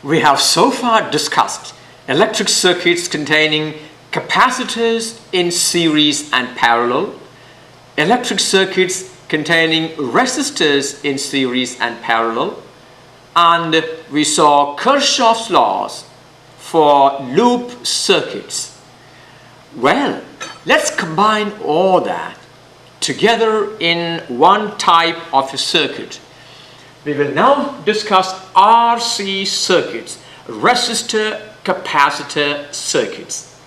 We have so far discussed electric circuits containing capacitors in series and parallel, electric circuits containing resistors in series and parallel, and we saw Kirchhoff's laws for loop circuits. Well, let's combine all that together in one type of a circuit. We will now discuss RC circuits, resistor capacitor circuits.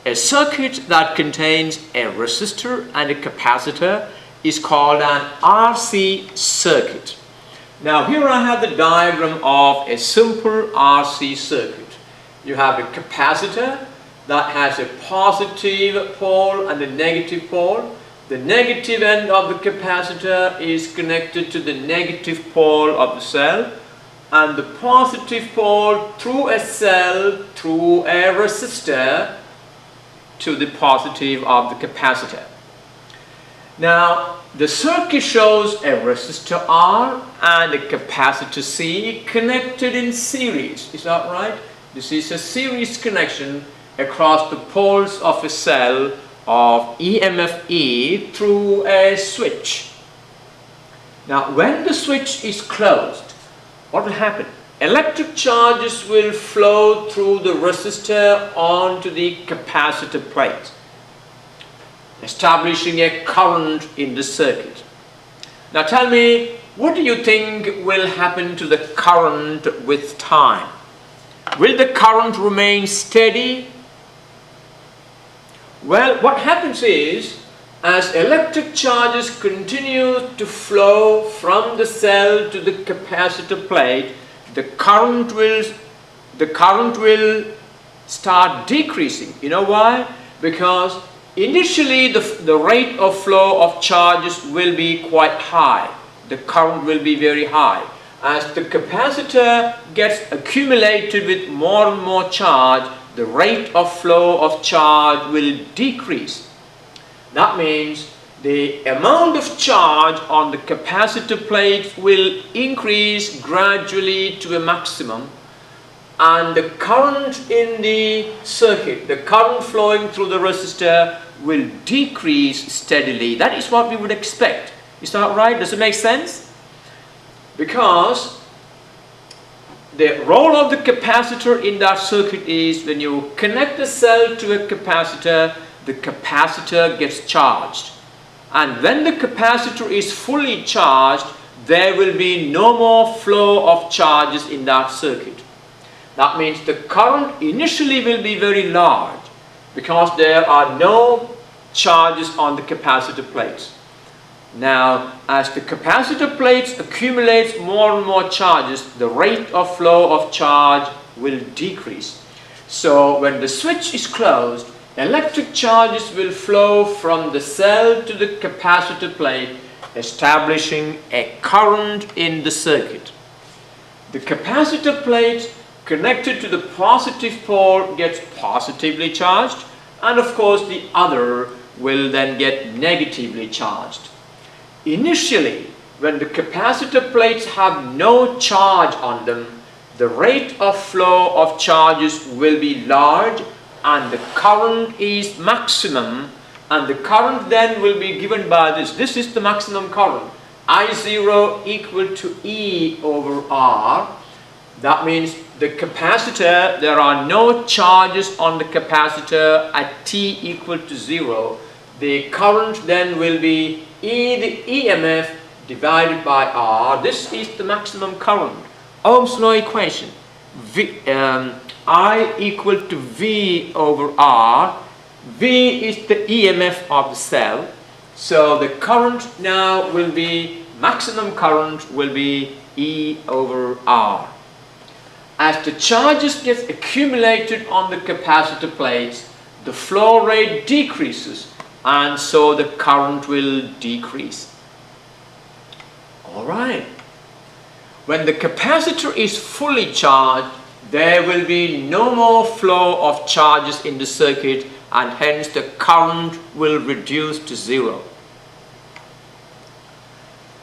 A circuit that contains a resistor and a capacitor is called an RC circuit. Now here I have the diagram of a simple RC circuit. You have a capacitor that has a positive pole and a negative pole. The negative end of the capacitor is connected to the negative pole of the cell, and the positive pole through a cell through a resistor to the positive of the capacitor. Now the circuit shows a resistor R and a capacitor C connected in series. Is that right? This is a series connection across the poles of a cell of EMF E through a switch. Now when the switch is closed, what will happen? Electric charges will flow through the resistor onto the capacitor plate, establishing a current in the circuit. Now tell me, what do you think will happen to the current with time? Will the current remain steady? Well, what happens is, as electric charges continue to flow from the cell to the capacitor plate, the current will start decreasing. You know why? Because initially the rate of flow of charges will be quite high. The current will be very high. As the capacitor gets accumulated with more and more charge, the rate of flow of charge will decrease. That means the amount of charge on the capacitor plate will increase gradually to a maximum, and the current in the circuit, the current flowing through the resistor, will decrease steadily. That is what we would expect. Is that right? Does it make sense? Because the role of the capacitor in that circuit is, when you connect the cell to a capacitor, the capacitor gets charged. And when the capacitor is fully charged, there will be no more flow of charges in that circuit. That means the current initially will be very large because there are no charges on the capacitor plates. Now, as the capacitor plates accumulates more and more charges, the rate of flow of charge will decrease. So when the switch is closed, electric charges will flow from the cell to the capacitor plate, establishing a current in the circuit. The capacitor plate connected to the positive pole gets positively charged, and of course the other will then get negatively charged. Initially, when the capacitor plates have no charge on them, the rate of flow of charges will be large and the current is maximum, and the current then will be given by this. This is the maximum current. I0 equal to E over R. That means the capacitor, there are no charges on the capacitor at T equal to 0. The current then will be E, the EMF, divided by R. This is the maximum current. Ohm's law equation. I equal to V over R. V is the EMF of the cell. So the current now will be, maximum current will be E over R. As the charges get accumulated on the capacitor plates, the flow rate decreases, and so the current will decrease. Alright. When the capacitor is fully charged, there will be no more flow of charges in the circuit, and hence the current will reduce to 0.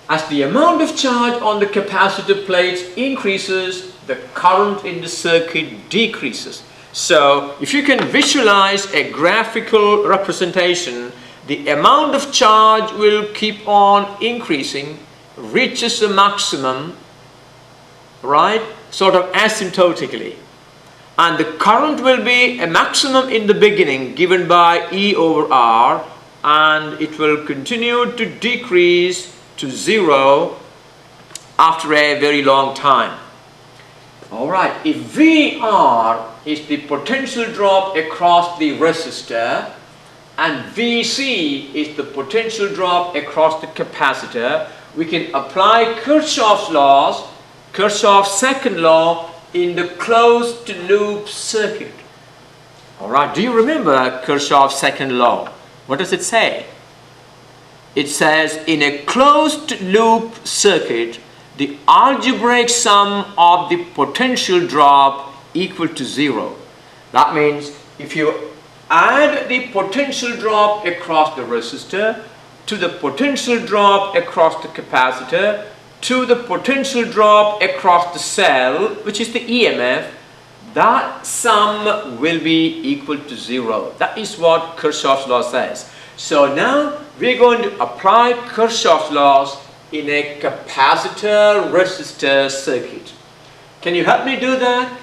As the amount of charge on the capacitor plates increases, the current in the circuit decreases. So if you can visualize a graphical representation, the amount of charge will keep on increasing, reaches a maximum, right, sort of asymptotically. And the current will be a maximum in the beginning given by E over R, and it will continue to decrease to zero after a very long time. Alright, if VR is the potential drop across the resistor and VC is the potential drop across the capacitor, we can apply Kirchhoff's laws, Kirchhoff's second law, in the closed loop circuit. Alright, do you remember Kirchhoff's second law? What does it say? It says in a closed loop circuit, the algebraic sum of the potential drop equal to zero. That means if you add the potential drop across the resistor to the potential drop across the capacitor to the potential drop across the cell, which is the EMF, that sum will be equal to zero. That is what Kirchhoff's law says. So now we're going to apply Kirchhoff's laws in a capacitor resistor circuit. Can you help me do that?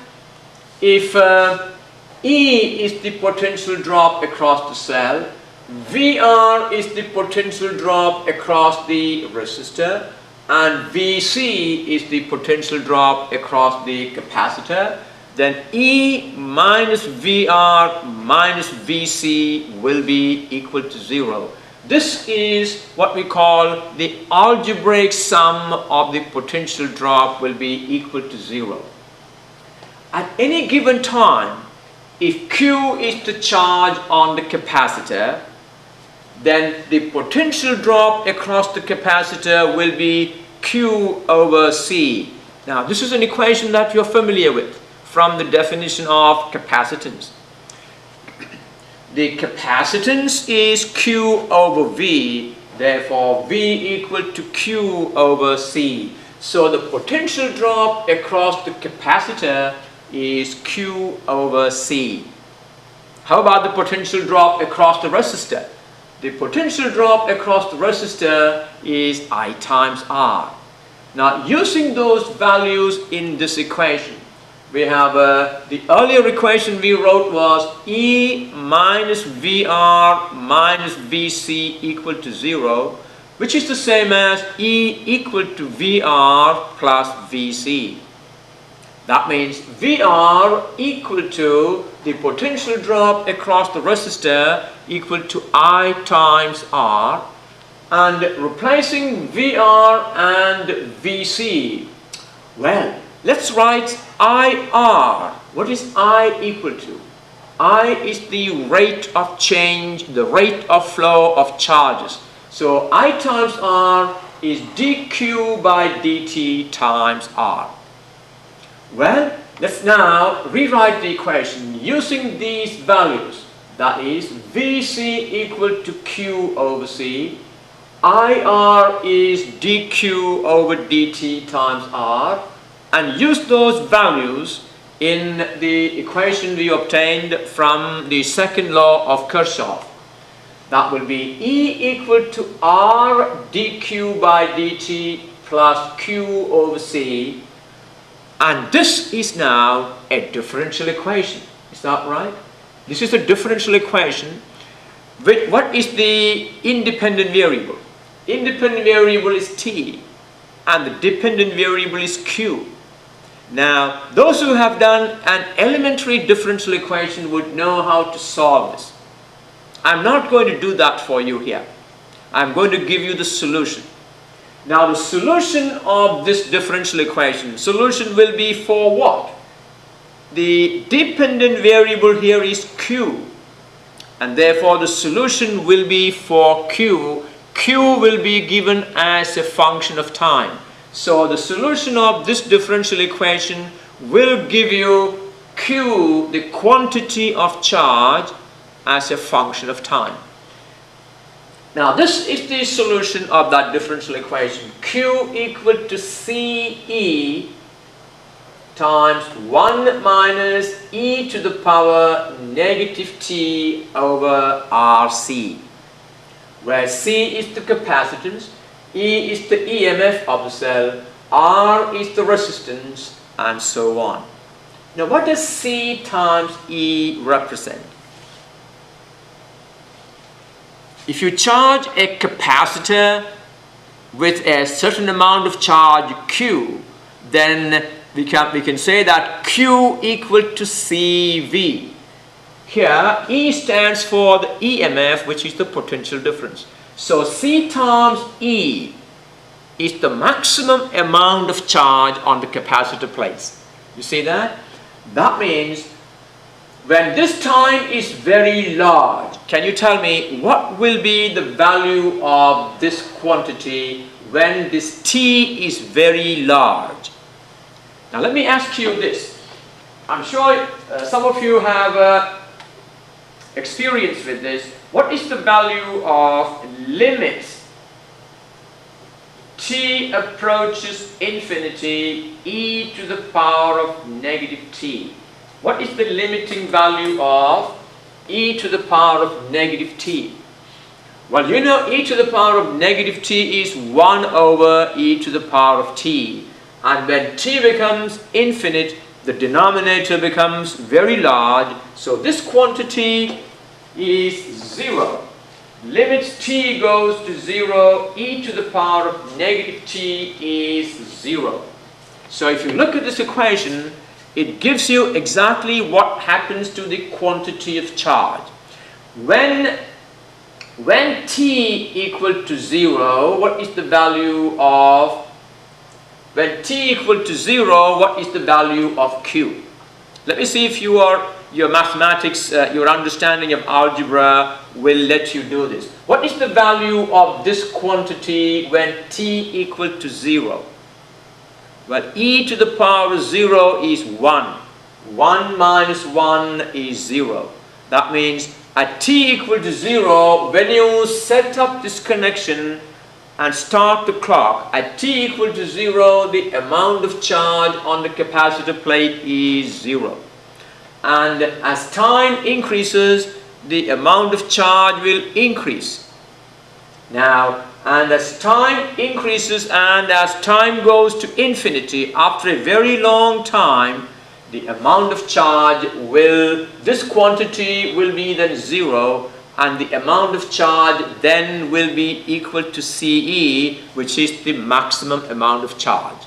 If E is the potential drop across the cell, VR is the potential drop across the resistor, and VC is the potential drop across the capacitor, then E minus VR minus VC will be equal to zero. This is what we call the algebraic sum of the potential drop will be equal to zero. At any given time, if Q is the charge on the capacitor, then the potential drop across the capacitor will be Q over C. Now this is an equation that you're familiar with from the definition of capacitance. The capacitance is Q over V, therefore V equal to Q over C. So the potential drop across the capacitor is Q over C. How about the potential drop across the resistor? The potential drop across the resistor is I times R. Now using those values in this equation, we have the earlier equation we wrote was E minus VR minus VC equal to 0, which is the same as E equal to VR plus VC. That means VR equal to the potential drop across the resistor equal to I times R, and replacing VR and VC, well, let's write IR. What is I equal to? I is the rate of change, the rate of flow of charges. So I times R is dQ by dt times R. Well, let's now rewrite the equation using these values. That is VC equal to Q over C. IR is dQ over dt times R. And use those values in the equation we obtained from the second law of Kirchhoff. That will be E equal to R dQ by dt plus Q over C. And this is now a differential equation. Is that right? This is a differential equation. With what is the independent variable? Independent variable is T and the dependent variable is Q. Now, those who have done an elementary differential equation would know how to solve this. I'm not going to do that for you here. I'm going to give you the solution. Now, the solution of this differential equation, solution will be for what? The dependent variable here is Q, and therefore the solution will be for Q. Q will be given as a function of time. So the solution of this differential equation will give you Q, the quantity of charge, as a function of time. Now this is the solution of that differential equation. Q equal to CE times 1 minus e to the power negative t over RC, where C is the capacitance, E is the EMF of the cell, R is the resistance, and so on. Now what does C times E represent? If you charge a capacitor with a certain amount of charge Q, then we can say that Q equal to CV. Here E stands for the EMF, which is the potential difference. So C times E is the maximum amount of charge on the capacitor plates. You see that? That means when this time is very large, can you tell me what will be the value of this quantity when this T is very large? Now let me ask you this. I'm sure some of you have experience with this. What is the value of limits T approaches infinity e to the power of negative t? What is the limiting value of e to the power of negative t? Well, you know e to the power of negative t is 1 over e to the power of t. And when t becomes infinite, the denominator becomes very large. So this quantity is 0. Limits t goes to 0, e to the power of negative t is 0. So if you look at this equation, it gives you exactly what happens to the quantity of charge. When t equal to 0, what is the value of, when t equal to 0, what is the value of Q? Let me see if your mathematics, your understanding of algebra will let you do this. What is the value of this quantity when t equal to 0? Well, e to the power of 0 is 1. 1 minus 1 is 0. That means at t equal to 0, when you set up this connection and start the clock, at t equal to 0, the amount of charge on the capacitor plate is 0. And as time increases, the amount of charge will increase. Now, and as time increases and as time goes to infinity, after a very long time, the amount of charge will, this quantity will be then 0, and the amount of charge then will be equal to CE, which is the maximum amount of charge.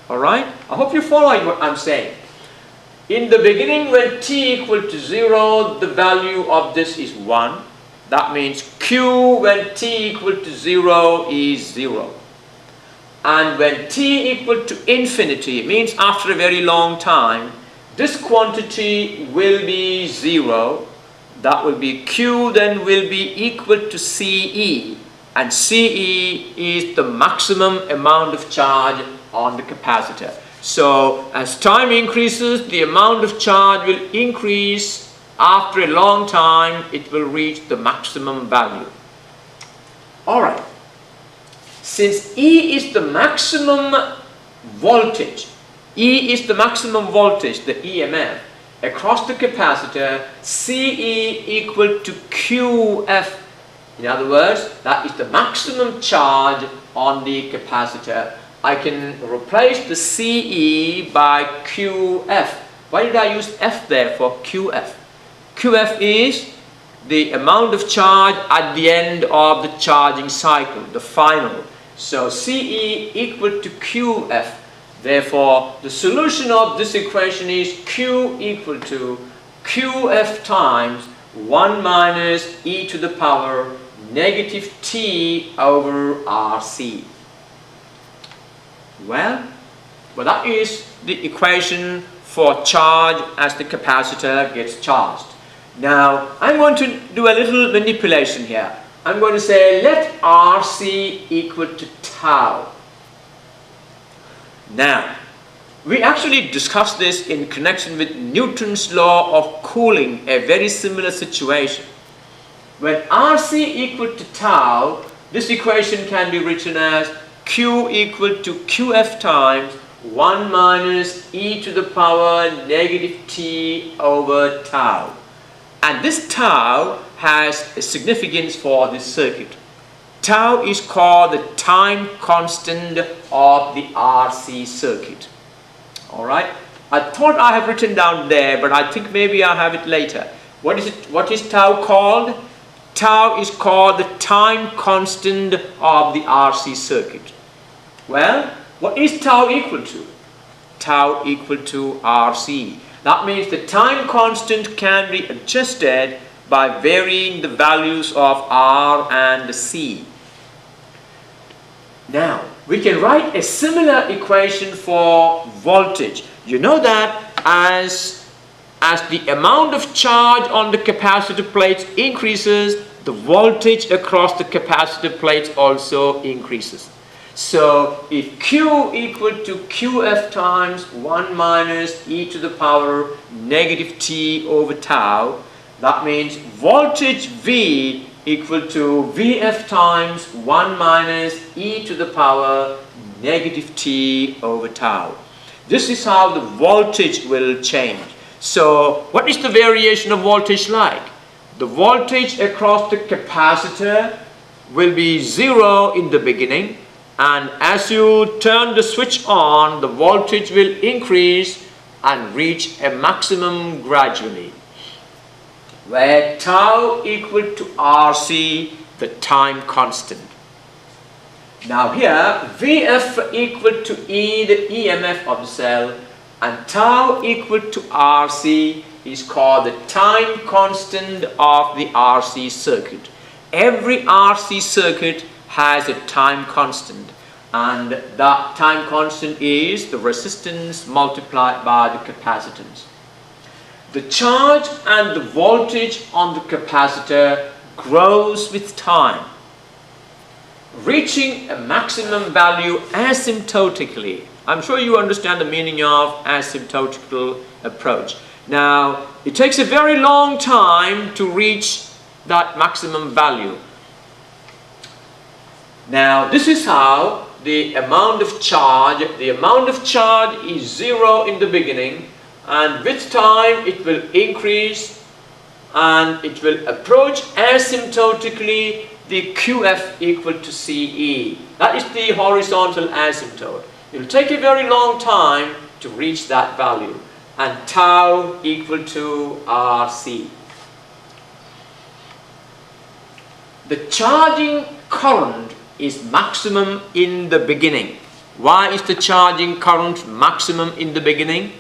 Alright? I hope you're following what I'm saying. In the beginning, when t equal to 0, the value of this is 1. That means Q when t equal to 0 is 0. And when t equal to infinity, it means after a very long time, this quantity will be 0. That will be Q then will be equal to CE. And CE is the maximum amount of charge on the capacitor. So as time increases, the amount of charge will increase. After a long time, it will reach the maximum value. Alright. Since E is the maximum voltage, E is the maximum voltage, the EMF, across the capacitor, CE equal to QF. In other words, that is the maximum charge on the capacitor. I can replace the CE by QF. Why did I use F there for QF? QF is the amount of charge at the end of the charging cycle, the final. So CE equal to QF. Therefore, the solution of this equation is Q equal to QF times 1 minus e to the power negative t over RC. Well, that is the equation for charge as the capacitor gets charged. Now, I'm going to do a little manipulation here. I'm going to say let RC equal to tau. Now, we actually discussed this in connection with Newton's law of cooling, a very similar situation. When RC equal to tau, this equation can be written as Q equal to QF times 1 minus e to the power negative t over tau. And this tau has a significance for this circuit. Tau is called the time constant of the RC circuit. Alright, I thought I have written down there, but I think maybe I have it later. What is tau called? Tau is called the time constant of the RC circuit. Well, what is tau equal to? Tau equal to RC. That means the time constant can be adjusted by varying the values of R and C. Now, we can write a similar equation for voltage. You know that as the amount of charge on the capacitor plates increases, the voltage across the capacitor plates also increases. So, if Q equal to QF times 1 minus e to the power negative t over tau, that means voltage V equal to Vf times 1 minus e to the power negative t over tau. This is how the voltage will change. So, what is the variation of voltage like? The voltage across the capacitor will be 0 in the beginning, and as you turn the switch on, the voltage will increase and reach a maximum gradually, where tau equal to RC, the time constant. Now here, Vf equal to E, the EMF of the cell, and tau equal to RC is called the time constant of the RC circuit. Every RC circuit has a time constant, and that time constant is the resistance multiplied by the capacitance. The charge and the voltage on the capacitor grows with time, reaching a maximum value asymptotically. I'm sure you understand the meaning of asymptotical approach. Now, it takes a very long time to reach that maximum value. Now, this is how the amount of charge is 0 in the beginning, and with time it will increase and it will approach asymptotically the QF equal to CE. That is the horizontal asymptote. It will take a very long time to reach that value, and tau equal to RC. The charging current is maximum in the beginning. Why is the charging current maximum in the beginning?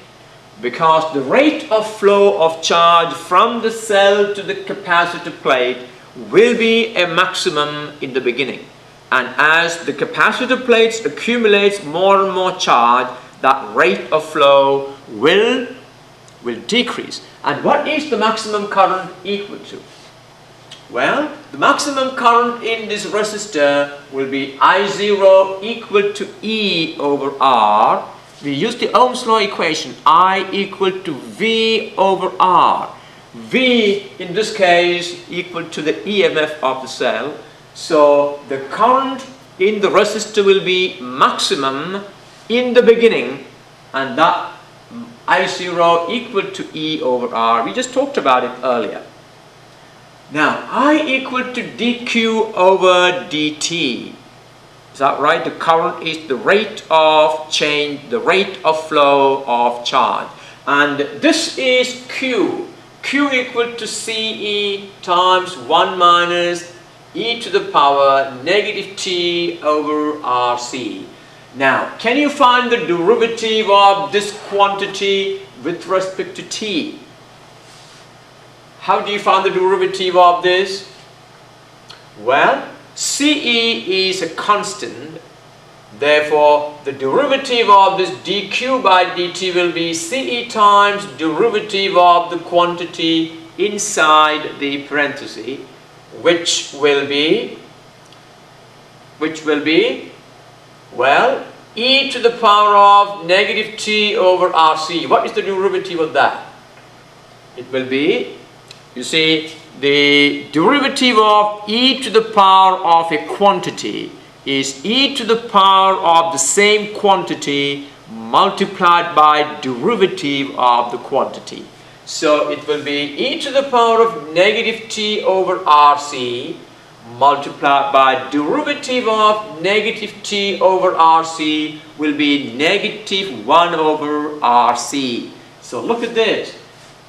Because the rate of flow of charge from the cell to the capacitor plate will be a maximum in the beginning. And as the capacitor plates accumulates more and more charge, that rate of flow will decrease. And what is the maximum current equal to? Well, the maximum current in this resistor will be I0 equal to E over R. We use the Ohm's law equation, I equal to V over R. V in this case equal to the EMF of the cell. So the current in the resistor will be maximum in the beginning, and that I0 equal to E over R. We just talked about it earlier. Now, I equal to dq over dt. Is that right? The current is the rate of change, the rate of flow of charge. And this is Q. Q equal to CE times 1 minus e to the power negative t over RC. Now, can you find the derivative of this quantity with respect to t? How do you find the derivative of this? Well, CE is a constant. Therefore, the derivative of this dq by dt will be CE times derivative of the quantity inside the parenthesis, which will be, well, e to the power of negative t over RC. What is the derivative of that? It will be, you see, the derivative of e to the power of a quantity is e to the power of the same quantity multiplied by derivative of the quantity. So it will be e to the power of negative t over rc multiplied by derivative of negative t over rc will be negative 1 over rc. So look at this.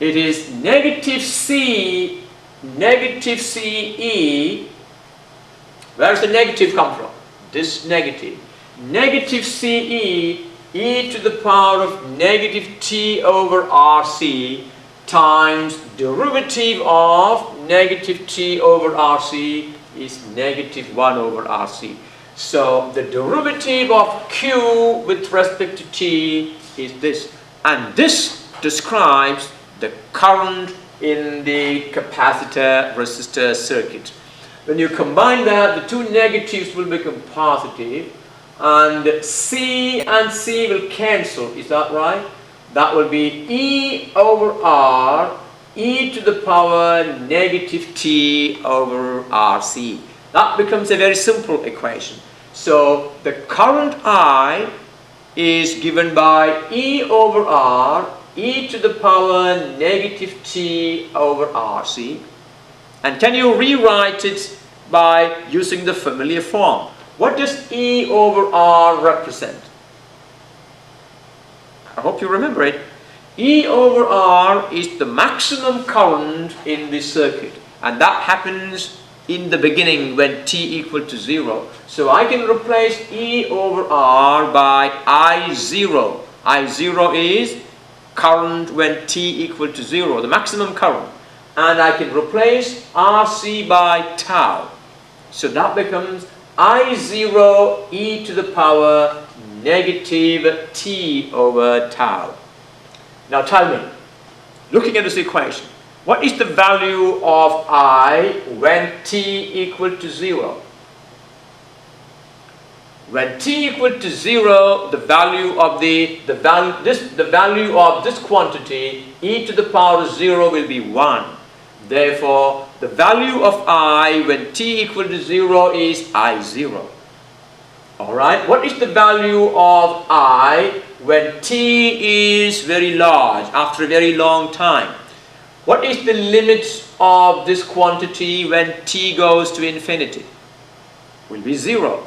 It is negative c e. Where does the negative come from? This negative. Negative ce e to the power of negative t over rc times derivative of negative t over rc is negative 1 over rc. So the derivative of q with respect to t is this. And this describes the current in the capacitor resistor circuit. When you combine that, the two negatives will become positive, and C will cancel. Is that right? That will be E over R, e to the power negative t over RC. That becomes a very simple equation. So the current I is given by E over R, e to the power negative t over RC. And can you rewrite it by using the familiar form? What does E over R represent? I hope you remember it. E over R is the maximum current in the circuit, and that happens in the beginning when t equal to 0. So I can replace E over R by I0. I0 is current when t equal to 0, the maximum current. And I can replace RC by tau. So that becomes I0 e to the power negative t over tau. Now tell me, looking at this equation, what is the value of I when t equal to 0? When t equal to 0, the value of the value of this quantity e to the power 0 will be 1. Therefore, the value of I when t equal to 0 is I0. Alright, what is the value of I when t is very large, after a very long time? What is the limit of this quantity when t goes to infinity? Will be 0.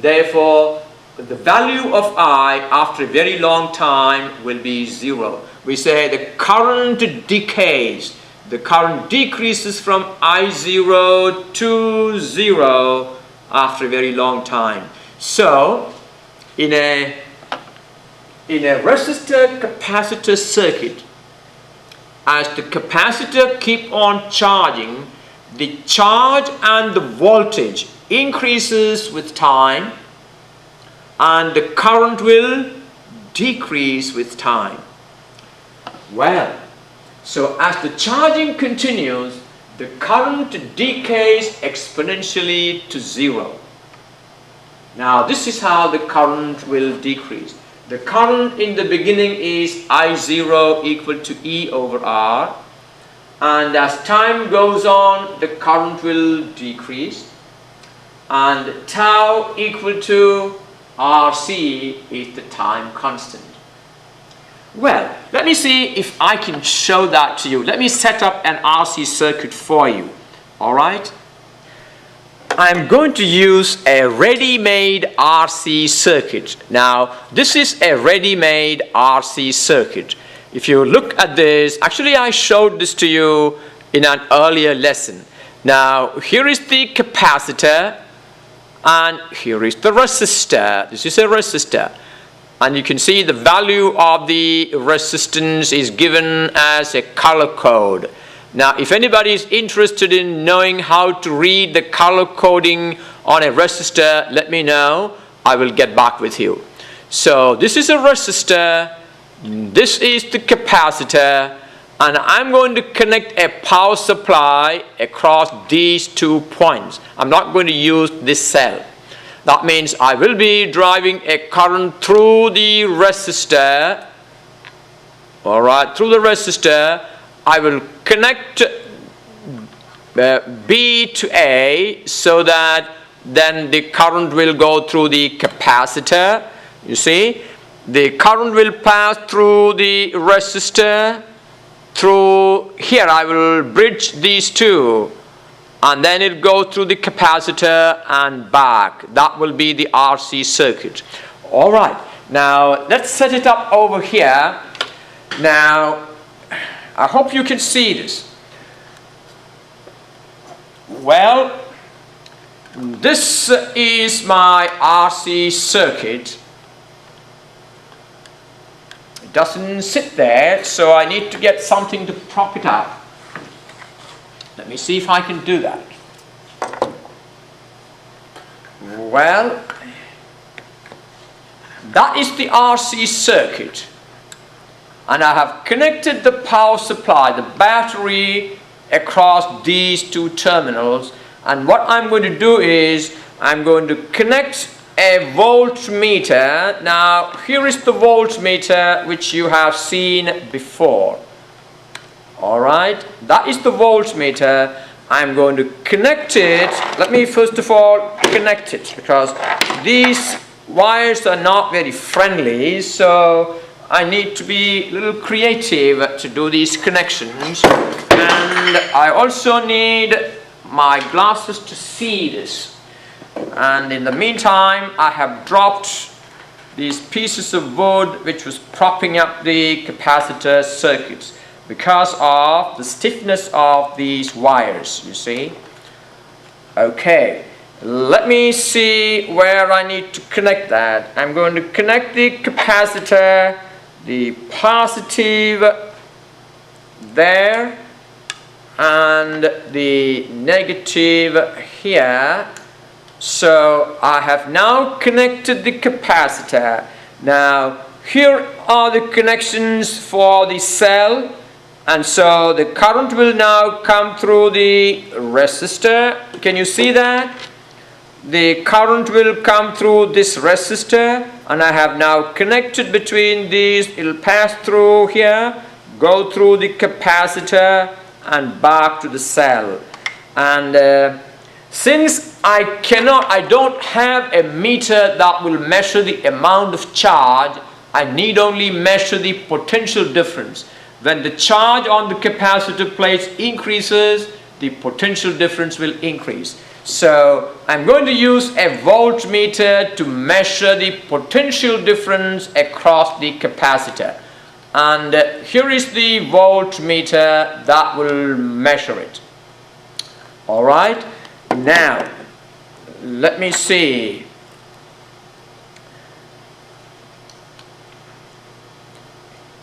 Therefore, the value of I after a very long time will be 0. We say the current decays. The current decreases from I0 to 0 after a very long time. So, in a resistor capacitor circuit, as the capacitor keep on charging, the charge and the voltage increases with time, and the current will decrease with time. Well, so as the charging continues, the current decays exponentially to 0. Now this is how the current will decrease. The current in the beginning is I0 equal to E over R, and as time goes on, the current will decrease, and tau equal to RC is the time constant. Well, let me see if I can show that to you. Let me set up an RC circuit for you. Alright? I'm going to use a ready-made RC circuit. Now, this is a ready-made RC circuit. If you look at this, actually I showed this to you in an earlier lesson. Now, here is the capacitor, and here is the resistor. This is a resistor. And you can see the value of the resistance is given as a color code. Now, if anybody is interested in knowing how to read the color coding on a resistor, let me know. I will get back with you. So, this is a resistor, this is the capacitor, and I'm going to connect a power supply across these 2 points. I'm not going to use this cell. That means I will be driving a current through the resistor. Alright, through the resistor, I will connect B to A, so that then the current will go through the capacitor. You see, the current will pass through the resistor. Through here I will bridge these two, and then it goes through the capacitor and back. That will be the RC circuit. Alright, now let's set it up over here. Now I hope you can see this. Well, this is my RC circuit. It doesn't sit there, so I need to get something to prop it up. Let me see if I can do that. Well, that is the RC circuit, and I have connected the power supply, the battery, across these two terminals. And what I'm going to do is I'm going to connect a voltmeter. Now here is the voltmeter which you have seen before. Alright, that is the voltmeter. I'm going to connect it. Let me first of all connect it, because these wires are not very friendly, so I need to be a little creative to do these connections. And I also need my glasses to see this. And in the meantime, I have dropped these pieces of wood which was propping up the capacitor circuits because of the stiffness of these wires, you see. Okay, let me see where I need to connect that. I'm going to connect the capacitor, the positive there, and the negative here. So I have now connected the capacitor. Now here are the connections for the cell, and so the current will now come through the resistor. Can you see that? The current will come through this resistor, and I have now connected between these. It will pass through here, go through the capacitor and back to the cell. And since I don't have a meter that will measure the amount of charge, I need only measure the potential difference. When the charge on the capacitor plates increases, the potential difference will increase. So I'm going to use a voltmeter to measure the potential difference across the capacitor. And here is the voltmeter that will measure it. Alright, now let me see.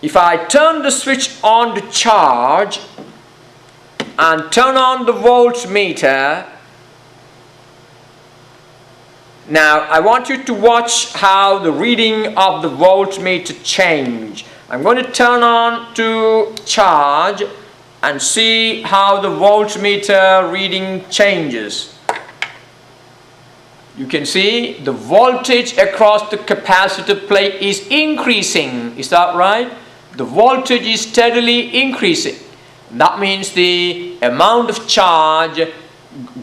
If I turn the switch on to charge and turn on the voltmeter, now I want you to watch how the reading of the voltmeter change. I'm going to turn on to charge and see how the voltmeter reading changes. You can see the voltage across the capacitor plate is increasing. Is that right? The voltage is steadily increasing. That means the amount of charge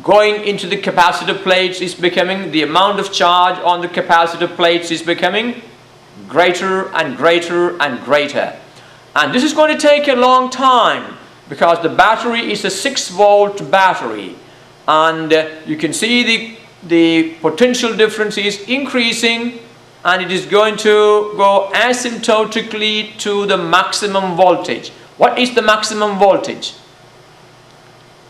going into the capacitor plates is becoming, the amount of charge on the capacitor plates is becoming greater and greater and greater. And this is going to take a long time because the battery is a 6-volt battery, and you can see the potential difference is increasing, and it is going to go asymptotically to the maximum voltage. What is the maximum voltage?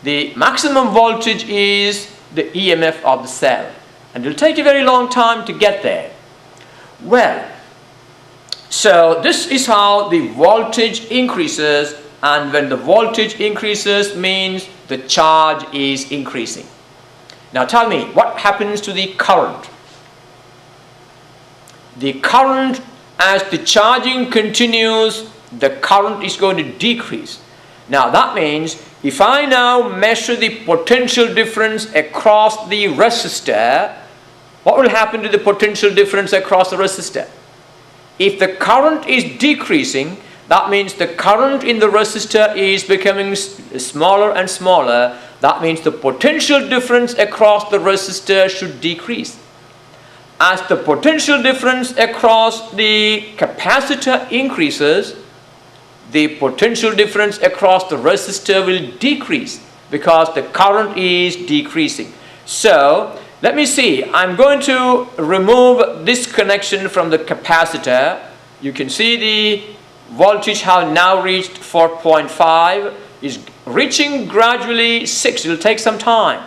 The maximum voltage is the EMF of the cell, and it will take a very long time to get there. Well, so this is how the voltage increases, and when the voltage increases means the charge is increasing. Now tell me, what happens to the current? The current, as the charging continues, the current is going to decrease. Now that means if I now measure the potential difference across the resistor, what will happen to the potential difference across the resistor? If the current is decreasing, that means the current in the resistor is becoming smaller and smaller, That means the potential difference across the resistor should decrease. As the potential difference across the capacitor increases, the potential difference across the resistor will decrease because the current is decreasing. So let me see, I'm going to remove this connection from the capacitor. You can see the voltage have now reached 4.5, is reaching gradually 6. It will take some time.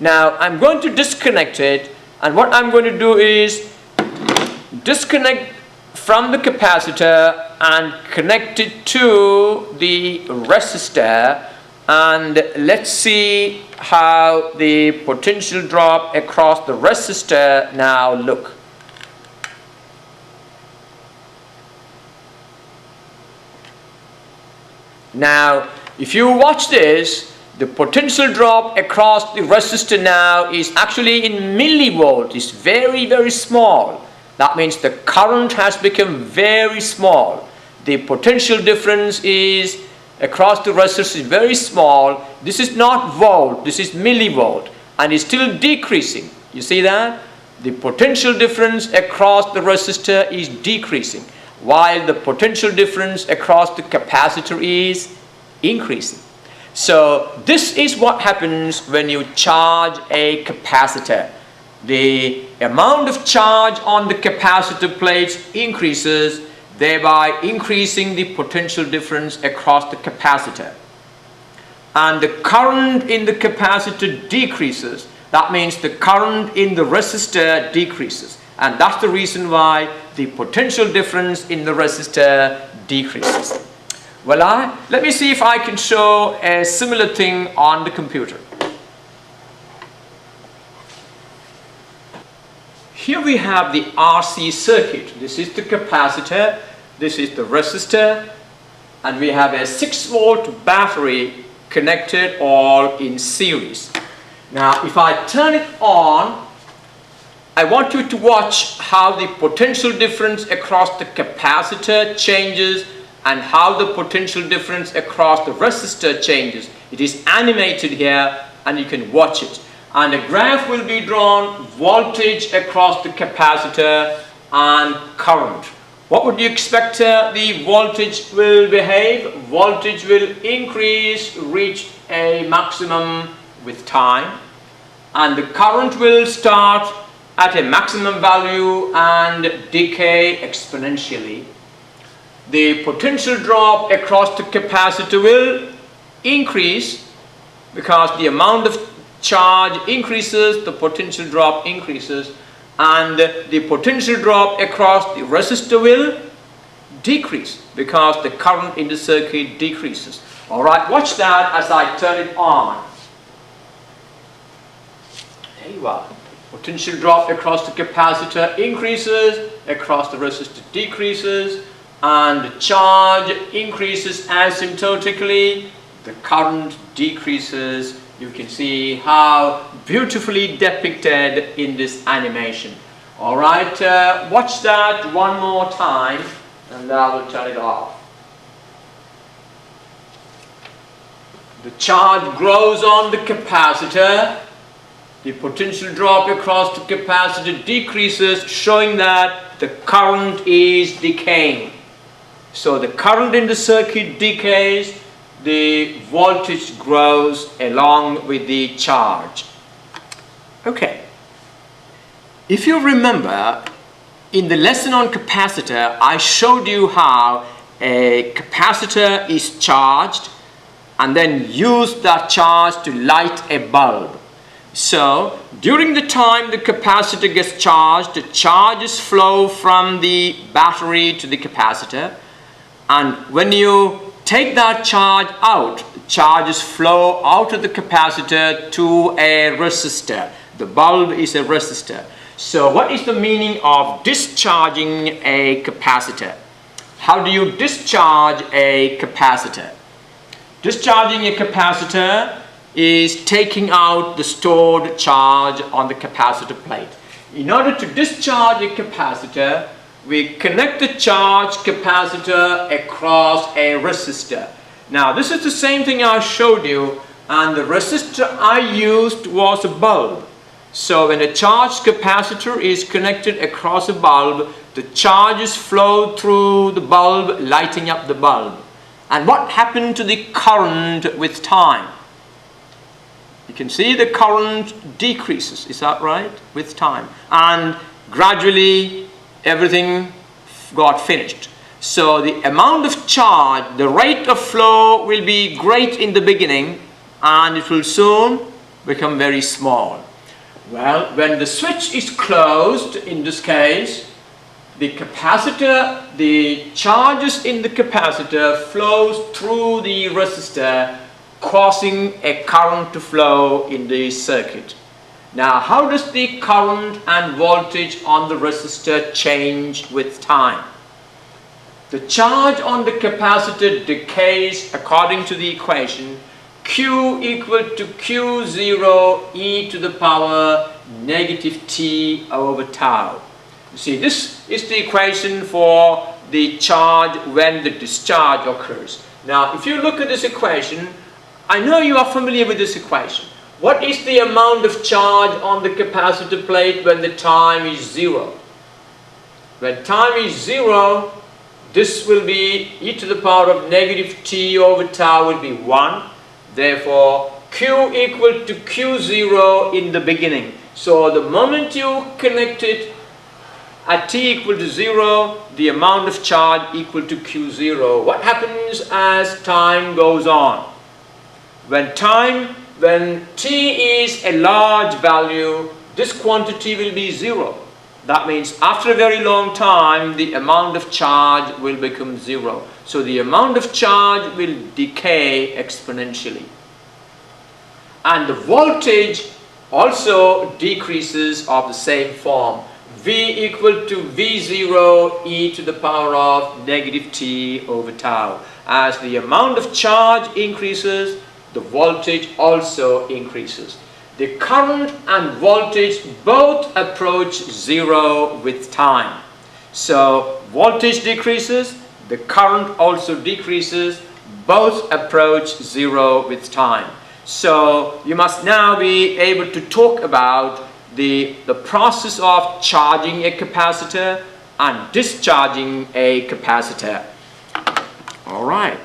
Now I'm going to disconnect it, and what I'm going to do is disconnect from the capacitor and connect it to the resistor, and let's see how the potential drop across the resistor now look. Now if you watch this, the potential drop across the resistor now is actually in millivolt. It's very, very small. That means the current has become very small. The potential difference is across the resistors is very small. This is not volt, this is millivolt, and it's still decreasing. You see that? The potential difference across the resistor is decreasing, while the potential difference across the capacitor is increasing. So this is what happens when you charge a capacitor. The amount of charge on the capacitor plates increases, thereby increasing the potential difference across the capacitor. And the current in the capacitor decreases. That means the current in the resistor decreases. And that's the reason why the potential difference in the resistor decreases. Well, let me see if I can show a similar thing on the computer. Here we have the RC circuit. This is the capacitor, this is the resistor, and we have a 6-volt battery connected all in series. Now if I turn it on, I want you to watch how the potential difference across the capacitor changes and how the potential difference across the resistor changes. It is animated here and you can watch it. And a graph will be drawn, voltage across the capacitor and current. What would you expect the voltage will behave? Voltage will increase, reach a maximum with time, and the current will start at a maximum value and decay exponentially. The potential drop across the capacitor will increase because the amount of charge increases, the potential drop increases, and the potential drop across the resistor will decrease because the current in the circuit decreases. Alright, watch that as I turn it on. There you are. Potential drop across the capacitor increases, across the resistor decreases, and the charge increases asymptotically, the current decreases. You can see how beautifully depicted in this animation. Alright, watch that one more time and I will turn it off. The charge grows on the capacitor. The potential drop across the capacitor decreases, showing that the current is decaying. So the current in the circuit decays, the voltage grows along with the charge. Okay. If you remember, in the lesson on capacitor, I showed you how a capacitor is charged and then use that charge to light a bulb. So during the time the capacitor gets charged, the charges flow from the battery to the capacitor, and when you take that charge out, charges flow out of the capacitor to a resistor. The bulb is a resistor. So what is the meaning of discharging a capacitor? How do you discharge a capacitor? Discharging a capacitor is taking out the stored charge on the capacitor plate. In order to discharge a capacitor, we connect the charged capacitor across a resistor. Now this is the same thing I showed you, and the resistor I used was a bulb. So when a charged capacitor is connected across a bulb, the charges flow through the bulb, lighting up the bulb. And what happened to the current with time? You can see the current decreases, is that right? With time. And gradually everything got finished. So the amount of charge, the rate of flow will be great in the beginning, and it will soon become very small. Well, when the switch is closed, in this case, the capacitor, the charges in the capacitor flows through the resistor, causing a current to flow in the circuit. Now, how does the current and voltage on the resistor change with time? The charge on the capacitor decays according to the equation Q equal to Q0 e to the power negative t over tau. You see, this is the equation for the charge when the discharge occurs. Now, if you look at this equation, I know you are familiar with this equation. What is the amount of charge on the capacitor plate when the time is 0? When time is 0, this will be e to the power of negative t over tau will be 1. Therefore, Q equal to Q0 in the beginning. So the moment you connect it at t equal to 0, the amount of charge equal to Q0. What happens as time goes on? When t is a large value, this quantity will be 0. That means after a very long time, the amount of charge will become 0. So the amount of charge will decay exponentially. And the voltage also decreases of the same form. V equal to V0 e to the power of negative t over tau. As the amount of charge increases, the voltage also increases. The current and voltage both approach 0 with time. So voltage decreases, the current also decreases, both approach 0 with time. So you must now be able to talk about the process of charging a capacitor and discharging a capacitor. All right.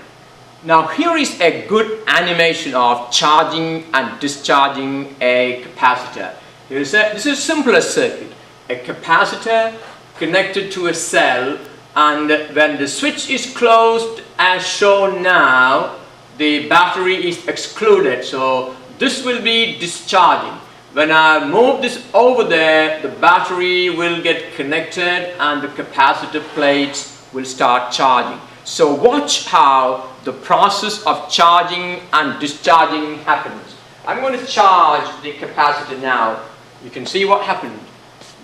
Now here is a good animation of charging and discharging a capacitor. This is a simpler circuit. A capacitor connected to a cell, and when the switch is closed as shown now, the battery is excluded. So this will be discharging. When I move this over there, the battery will get connected and the capacitor plates will start charging. So watch how the process of charging and discharging happens. I'm going to charge the capacitor now. You can see what happened.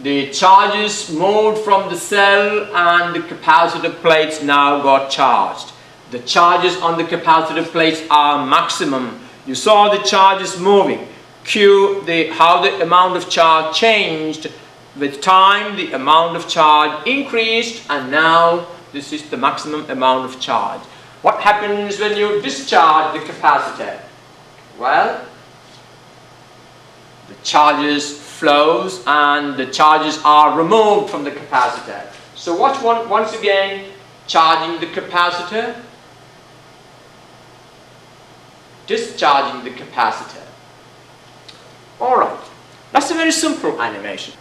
The charges moved from the cell and the capacitor plates now got charged. The charges on the capacitor plates are maximum. You saw the charges moving. How the amount of charge changed. With time, the amount of charge increased, and now this is the maximum amount of charge. What happens when you discharge the capacitor? Well, the charges flows and the charges are removed from the capacitor. So watch once again, charging the capacitor, discharging the capacitor. Alright, that's a very simple animation.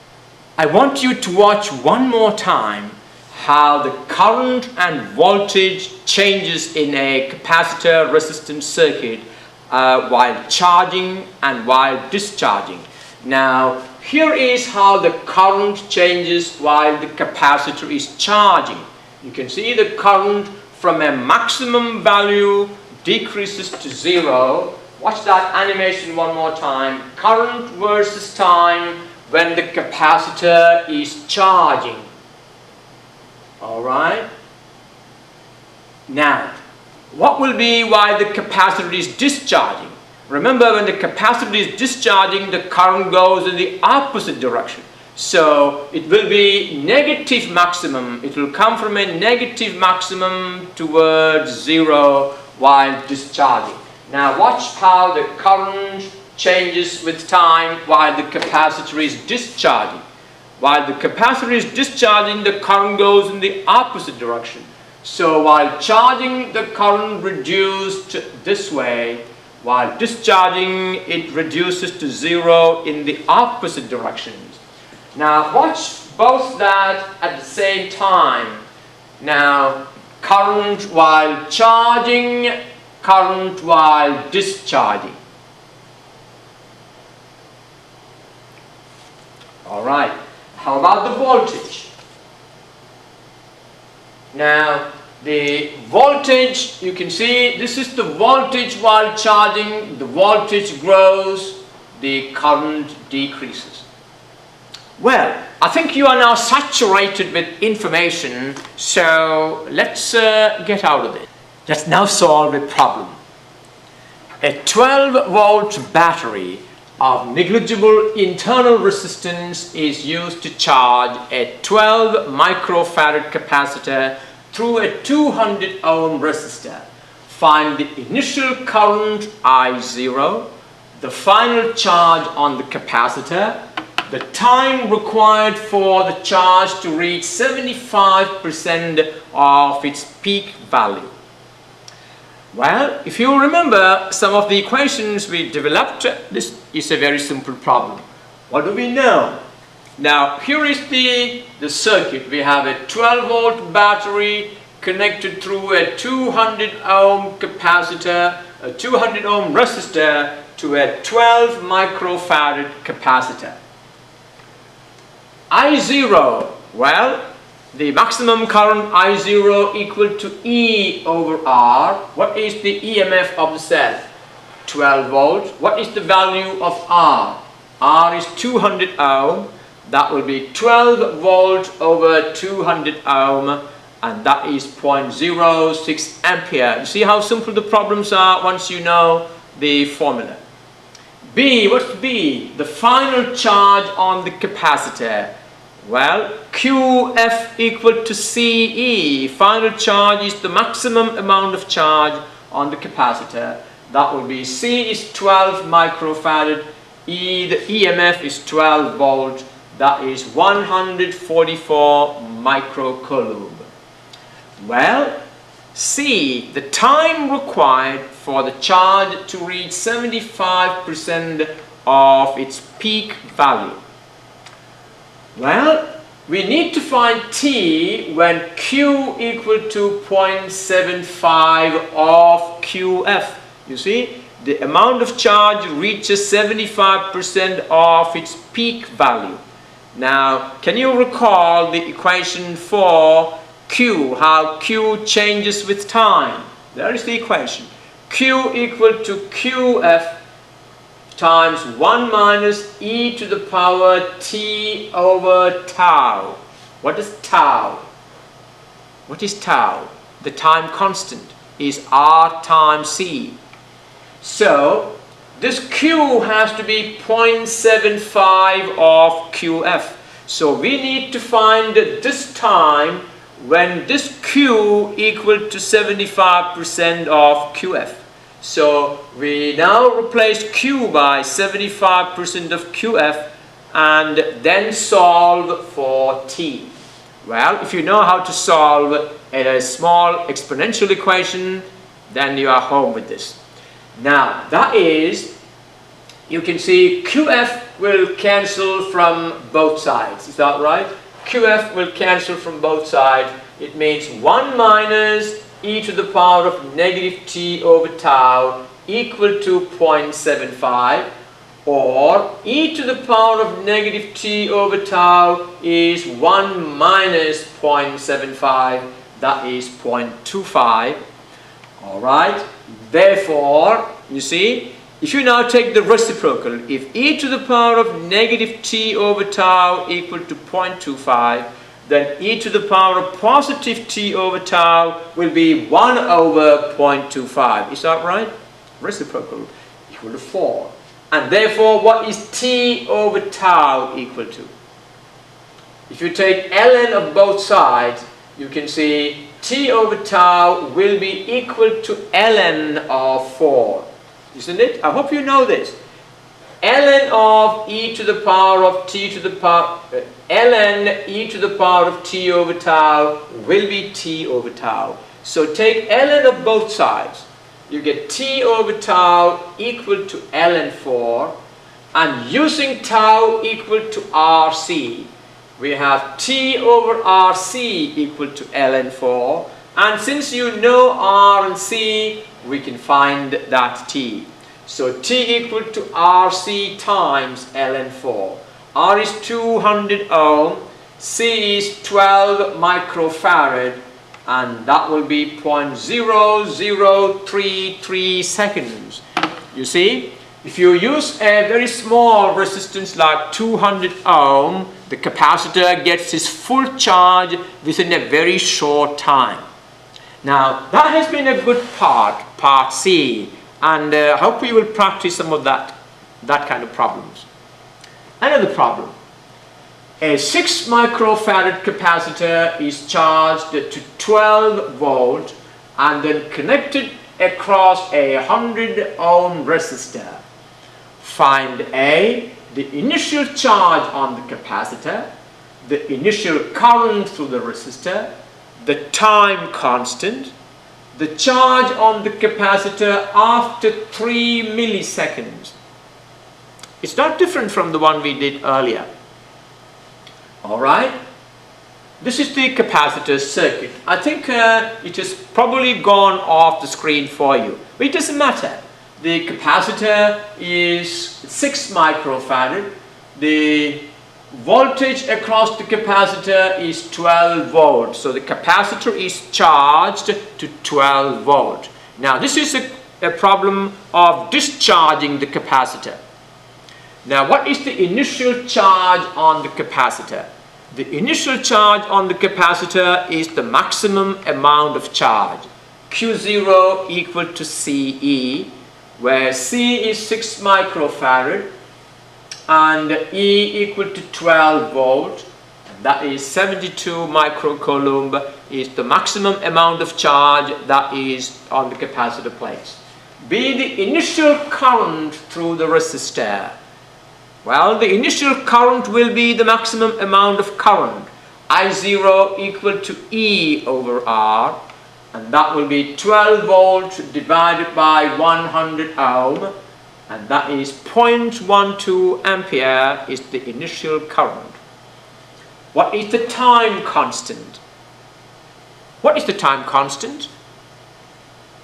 I want you to watch one more time how the current and voltage changes in a capacitor resistance circuit while charging and while discharging. Now, here is how the current changes while the capacitor is charging. You can see the current from a maximum value decreases to 0. Watch that animation one more time. Current versus time when the capacitor is charging. Alright. Now, what will be while the capacitor is discharging? Remember, when the capacitor is discharging, the current goes in the opposite direction. So it will be negative maximum. It will come from a negative maximum towards 0 while discharging. Now watch how the current changes with time while the capacitor is discharging. While the capacitor is discharging, the current goes in the opposite direction. So while charging, the current reduced this way. While discharging, it reduces to zero in the opposite directions. Now watch both that at the same time. Now current while charging, current while discharging. Alright, how about the voltage? Now the voltage, you can see this is the voltage while charging. The voltage grows, the current decreases. Well, I think you are now saturated with information, so let's get out of it. Let's now solve a problem. A 12-volt battery of negligible internal resistance is used to charge a 12 microfarad capacitor through a 200 ohm resistor. Find the initial current I0, the final charge on the capacitor, the time required for the charge to reach 75% of its peak value. Well, if you remember some of the equations we developed, this is a very simple problem. What do we know? Now, here is the circuit. We have a 12-volt battery connected through a 200 ohm capacitor, a 200 ohm resistor to a 12 microfarad capacitor. I0, well, the maximum current I0 equal to E over R. What is the EMF of the cell? 12 volts. What is the value of R? R is 200 ohm. That will be 12 volt over 200 ohm, and that is 0.06 ampere. You see how simple the problems are once you know the formula. B, what's B? The final charge on the capacitor. Well, QF equal to CE. Final charge is the maximum amount of charge on the capacitor. That will be C is 12 microfarad, E, the EMF is 12 volt. That is 144 microcoulomb. Well, C, the time required for the charge to reach 75% of its peak value. Well, we need to find T when Q equal to 0.75 of QF. You see, the amount of charge reaches 75% of its peak value. Now, can you recall the equation for Q, how Q changes with time? There is the equation. Q equal to QF times 1 minus e to the power t over tau. What is tau? What is tau? The time constant is R times C. So, this Q has to be 0.75 of QF. So, we need to find this time when this Q equal to 75% of QF. So we now replace Q by 75% of QF and then solve for T. Well, if you know how to solve a small exponential equation, then you are home with this. Now, that is, you can see QF will cancel from both sides. Is that right? QF will cancel from both sides. It means 1 minus e to the power of negative t over tau equal to 0.75, or e to the power of negative t over tau is 1 minus 0.75, that is 0.25. Alright, therefore, you see, if you now take the reciprocal, if e to the power of negative t over tau equal to 0.25, then e to the power of positive t over tau will be 1 over 0.25. Is that right? Reciprocal equal to 4. And therefore, what is t over tau equal to? If you take ln of both sides, you can see t over tau will be equal to ln of 4. isn't it? I hope you know this. ln of e to the power of t to the power, ln e to the power of t over tau will be t over tau. So take ln of both sides. You get t over tau equal to ln4, and using tau equal to rc, we have t over rc equal to ln4, and since you know r and c, we can find that t. So t equal to rc times ln4. R is 200 ohm, c is 12 microfarad, and that will be 0.0033 seconds. You see, if you use a very small resistance like 200 ohm, the capacitor gets its full charge within a very short time. Now, that has been a good part C, and I hope we will practice some of that kind of problems. Another problem. A 6 microfarad capacitor is charged to 12 volt and then connected across a 100 ohm resistor. Find A, the initial charge on the capacitor, the initial current through the resistor, the time constant, the charge on the capacitor after 3 milliseconds. It's not different from the one we did earlier. Alright, this is the capacitor circuit. I think it has probably gone off the screen for you, but it doesn't matter. The capacitor is 6 microfarad. The voltage across the capacitor is 12 volts. So the capacitor is charged to 12 volt. Now this is a problem of discharging the capacitor. Now what is the initial charge on the capacitor? The initial charge on the capacitor is the maximum amount of charge. Q0 equal to CE, where C is 6 microfarad and E equal to 12 volt. That is 72 microcoulomb is the maximum amount of charge that is on the capacitor plate. B, the initial current through the resistor. Well, the initial current will be the maximum amount of current. I0 equal to E over R, and that will be 12 volt divided by 100 ohm, and that is 0.12 ampere is the initial current. What is the time constant? What is the time constant?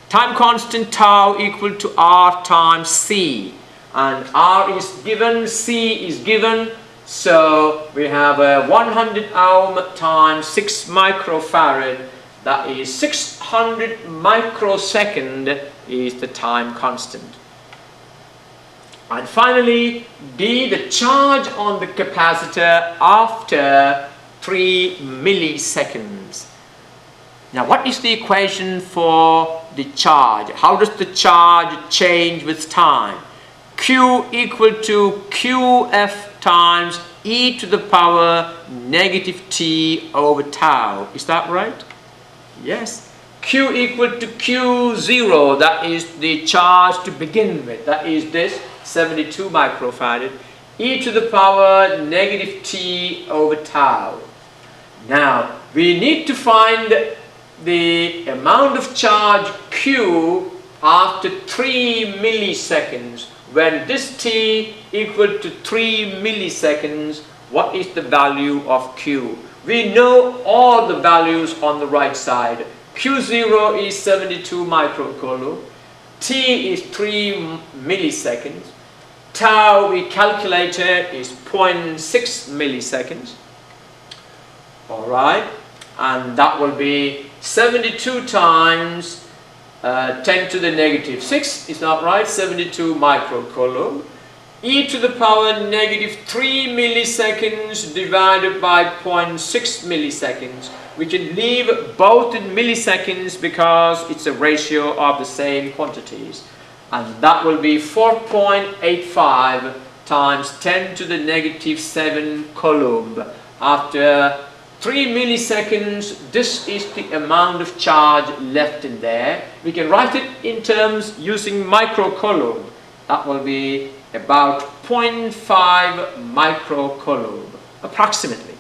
Time constant tau equal to R times C. And R is given, C is given, so we have a 100 ohm times 6 microfarad, that is 600 microsecond is the time constant. And finally, D, the charge on the capacitor after 3 milliseconds. Now what is the equation for the charge? How does the charge change with time? Q equal to QF times e to the power negative t over tau. Is that right? Yes. Q equal to Q0, that is the charge to begin with. That is this, 72 microfarad. E to the power negative t over tau. Now, we need to find the amount of charge Q after 3 milliseconds. When this t equal to 3 milliseconds, what is the value of Q? We know all the values on the right side. Q0 is 72 microcoulomb, t is 3 milliseconds, tau we calculated is 0.6 milliseconds. Alright, and that will be 72 times 10 to the negative 6, is that right? 72 microcoulomb. E to the power negative 3 milliseconds divided by 0.6 milliseconds. We can leave both in milliseconds because it's a ratio of the same quantities. And that will be 4.85 times 10 to the negative 7 coulomb after 3 milliseconds, this is the amount of charge left in there. We can write it in terms using microcoulomb. That will be about 0.5 microcoulomb approximately.